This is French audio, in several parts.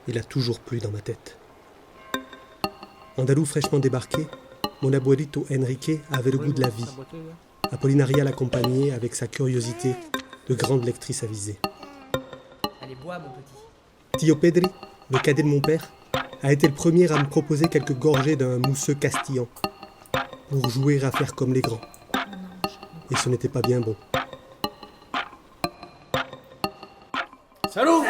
il a toujours plu dans ma tête. Andalou fraîchement débarqué, mon abuelito Enrique avait le goût de la vie. Apolinaria l'accompagnait avec sa curiosité de grande lectrice avisée. Allez, bois, mon petit. Tio Pedri, le cadet de mon père, a été le premier à me proposer quelques gorgées d'un mousseux castillan pour jouer à faire comme les grands. Et ce n'était pas bien bon. Salut!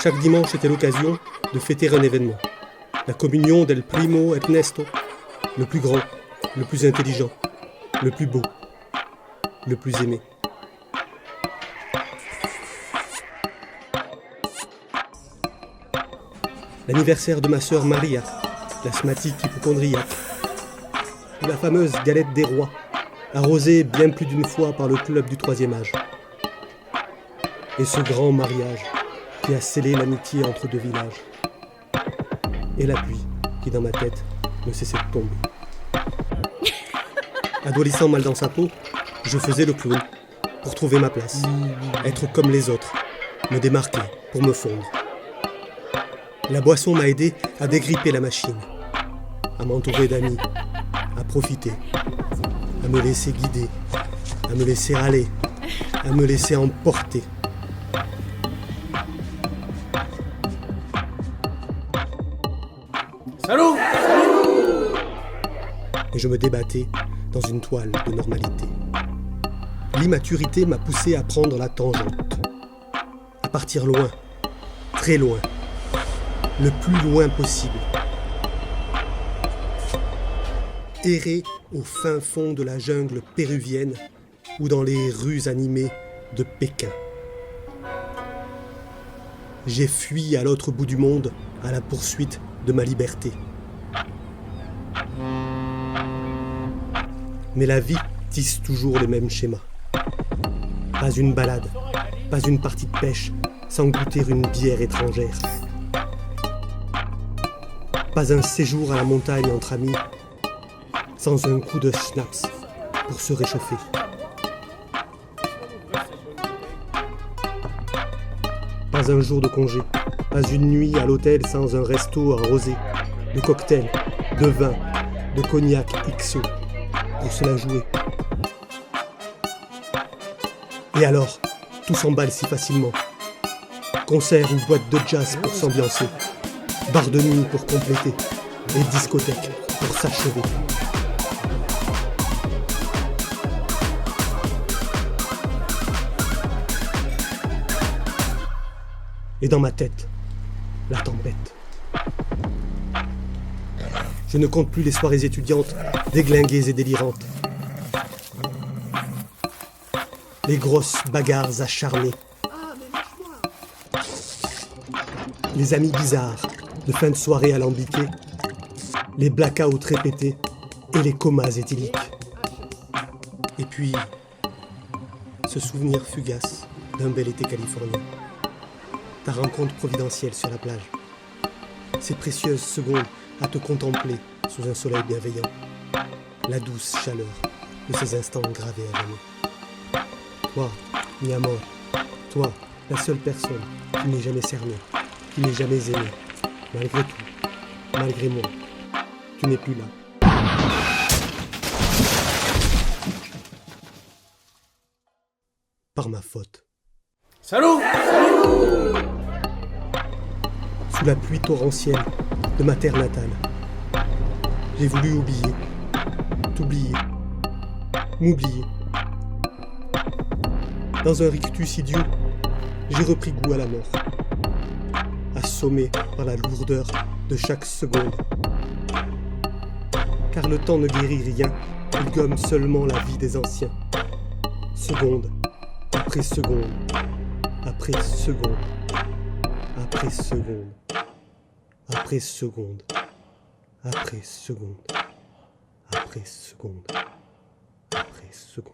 Chaque dimanche était l'occasion de fêter un événement. La communion del primo Ernesto, le plus grand, le plus intelligent, le plus beau, le plus aimé. L'anniversaire de ma sœur Maria, l'asthmatique hypocondriaque. Ou la fameuse galette des rois, arrosée bien plus d'une fois par le club du troisième âge. Et ce grand mariage qui a scellé l'amitié entre deux villages. Et la pluie qui, dans ma tête, ne cessait de tomber. Adolescent mal dans sa peau, je faisais le clown pour trouver ma place, être comme les autres, me démarquer pour me fondre. La boisson m'a aidé à dégripper la machine, à m'entourer d'amis, à profiter, à me laisser guider, à me laisser aller, à me laisser emporter. Salut! Et je me débattais dans une toile de normalité. L'immaturité m'a poussé à prendre la tangente, à partir loin, très loin, le plus loin possible. Errer au fin fond de la jungle péruvienne ou dans les rues animées de Pékin. J'ai fui à l'autre bout du monde à la poursuite de ma liberté. Mais la vie tisse toujours les mêmes schémas. Pas une balade, pas une partie de pêche sans goûter une bière étrangère. Pas un séjour à la montagne entre amis sans un coup de schnapps pour se réchauffer. Pas un jour de congé, pas une nuit à l'hôtel sans un resto arrosé de cocktails, de vin, de cognac XO pour se la jouer. Et alors, tout s'emballe si facilement. Concert ou boîte de jazz pour s'ambiancer, bar de nuit pour compléter, et discothèque pour s'achever. Et dans ma tête, la tempête. Je ne compte plus les soirées étudiantes, déglinguées et délirantes. Les grosses bagarres acharnées. Les amis bizarres de fin de soirée alambiqués. Les blackouts répétés et les comas éthyliques. Et puis, ce souvenir fugace d'un bel été californien. Ta rencontre providentielle sur la plage. Ces précieuses secondes à te contempler sous un soleil bienveillant. La douce chaleur de ces instants gravés à jamais. Toi, mi amor, toi, la seule personne qui m'ait jamais cerné, qui m'ait jamais aimé. Malgré tout, malgré moi, tu n'es plus là. Par ma faute. Salut! Sous la pluie torrentielle de ma terre natale, j'ai voulu oublier, t'oublier, m'oublier. Dans un rictus idiot, j'ai repris goût à la mort, assommé par la lourdeur de chaque seconde. Car le temps ne guérit rien, il gomme seulement la vie des anciens. Seconde après seconde, après seconde, après seconde, après seconde, après seconde, après seconde, après seconde.